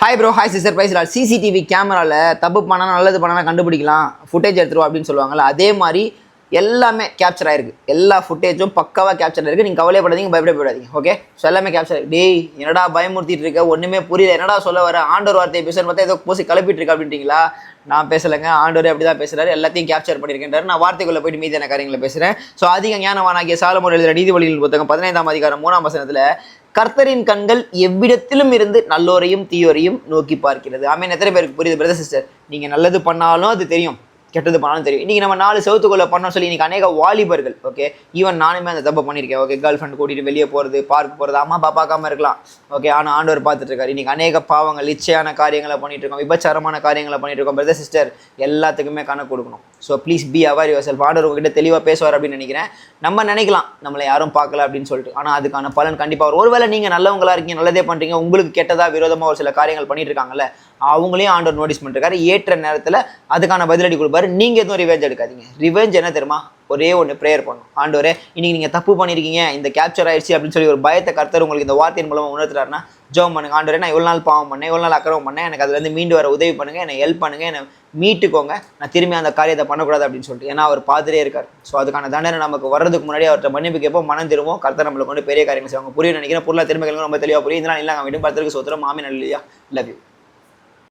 Hi bro, hi sister. Praise lord. CCTV கேமராவில் தப்பு பண்ணால் நல்லது பண்ணால் கண்டுபிடிக்கலாம், ஃபுட்டேஜ் எடுத்துருவோம் அப்படின்னு சொல்லுவாங்கள்ல, அதே மாதிரி எல்லாமே கேப்சர் ஆயிருக்கு. எல்லா ஃபுட்டேஜும் பக்காவாக கேப்சர் ஆயிருக்கு. நீங்கள் கவலைப்படாதீங்க, பயப்படாதீங்க. ஓகே, ஸோ எல்லாமே கேப்சர் ஆயிருக்கு. டேய் என்னடா பயமுறுத்திட்டு இருக்க, ஒன்றுமே புரியல, என்னடா சொல்ல வர, ஆண்டவர் வார்த்தையை பேசுன்னு பார்த்தா ஏதோ பூசி கிளப்பிட்டு இருக்கா அப்படின்ட்டீங்களா? நான் பேசலைங்க, ஆண்டவரே அப்படி தான் பேசுகிறாரு, எல்லாத்தையும் கேப்சர் பண்ணியிருக்கேன். நான் வார்த்தைக்குள்ளே போயிட்டு மீதியான காரியங்களை பேசுகிறேன். ஸோ அதிக ஞானவானாகிய சாலமோன் எழுதுகிற நீதிமொழிகள் புத்தகம் 15ஆம் அதிகாரம் 3ஆம் வசனத்தில் கர்த்தரின் கண்கள் எவ்விடத்திலும் இருந்து நல்லோரையும் தீயோரையும் நோக்கி பார்க்கிறது. ஆமீன். எத்தனை பேருக்கு புரியுது பிரதர் சிஸ்டர்? நீங்கள் நல்லது பண்ணாலும் அது தெரியும், கெட்டது பண்ணாலும் தெரியும். இன்றைக்கி நம்ம 4 செவத்துக்குள்ளே பண்ணோம் சொல்லி இன்றைக்கி அநேக வாலிபர்கள், ஓகே, ஈவன் நானுமே அந்த தப்பை பண்ணியிருக்கேன். ஓகே, கேர்ள் ஃப்ரெண்ட் கூட்டிகிட்டு வெளியே போகிறது, பார்க் போகிறது, அம்மா அப்பா பார்க்காம இருக்கலாம். ஓகே, ஆனால் ஆண்டவர் பார்த்துட்டு இருக்காரு. இன்றைக்கி அநேக பாவங்கள், இச்சையான காரியங்களை பண்ணிட்டு இருக்கோம், விபச்சாரமான காரியங்களை பண்ணிட்டு இருக்கோம். பிரதர் சிஸ்டர், எல்லாத்துக்குமே கணக்கு கொடுக்கணும். So please be aware your self. ஆண்டவர் உங்ககிட்ட தெளிவாக பேசுவார் அப்படின்னு நினைக்கிறேன். நம்ம நினைக்கலாம் நம்மளை யாரும் பார்க்கல அப்படின்னு சொல்லிட்டு, ஆனால் அதுக்கான பலன் கண்டிப்பாக வரும். ஒருவேளை நீங்கள் நல்லவங்களா இருக்கீங்க, நல்லதே பண்ணுறீங்க, உங்களுக்கு கெட்டதாக விரோதமாக ஒரு சில காரியங்கள் பண்ணிட்டு இருக்காங்கல்ல, அவங்களையும் ஆண்டவர் நோட்டீஸ் பண்ணிருக்காரு. ஏற்ற நேரத்தில் அதுக்கான பதிலடி கொடுப்பாரு. நீங்கள் எதுவும் ரிவெஞ்ச் எடுக்காதீங்க. ரிவெஞ்ச் என்ன தெரியுமா? ஒரே ஒன்று ப்ரேயர் பண்ணும். ஆண்டவரே இன்னைக்கு நீங்கள் தப்பு பண்ணியிருக்கீங்க, இந்த கேப்சர் ஆயிடுச்சு அப்படின்னு சொல்லி ஒரு பயத்தை கர்த்தர் உங்களுக்கு இந்த வார்த்தையின் மூலமாக உணர்த்துறாருன்னா ஜெபம் பண்ணுங்க. ஆண்டவரே நான் இவ்வளோ நாள் பாவம் பண்ணேன், இவ்வளோ நாள் அக்கிரமம் பண்ணேன், எனக்கு அதுலேருந்து மீண்டு வர உதவி பண்ணுங்க, என்னை ஹெல்ப் பண்ணுங்க, என்னை மீட்டுக்கோங்க, நான் திரும்பி அந்த காரியத்தை பண்ணக்கூடாது அப்படின்னு சொல்லிட்டு. ஏன்னா அவர் பார்த்துட்டே இருக்கார். ஸோ அதுக்கான தண்டனை நமக்கு வர்றதுக்கு முன்னாடி அவர்கிட்ட மன்னிப்பு கேட்போம், மனம் திரும்பும். கர்த்தர் நம்மளுக்கு வந்து பெரிய காரியங்கள் செய்வாங்க. புரியும் நினைக்கிறேன். பொருளாக திரும்ப ரொம்ப தெளிவாக புரியும். இதெல்லாம் இல்லைங்க வீட்டும் பத்திரிக்கை சோத்திரம். ஆமென். அல்லேலூயா. Love you.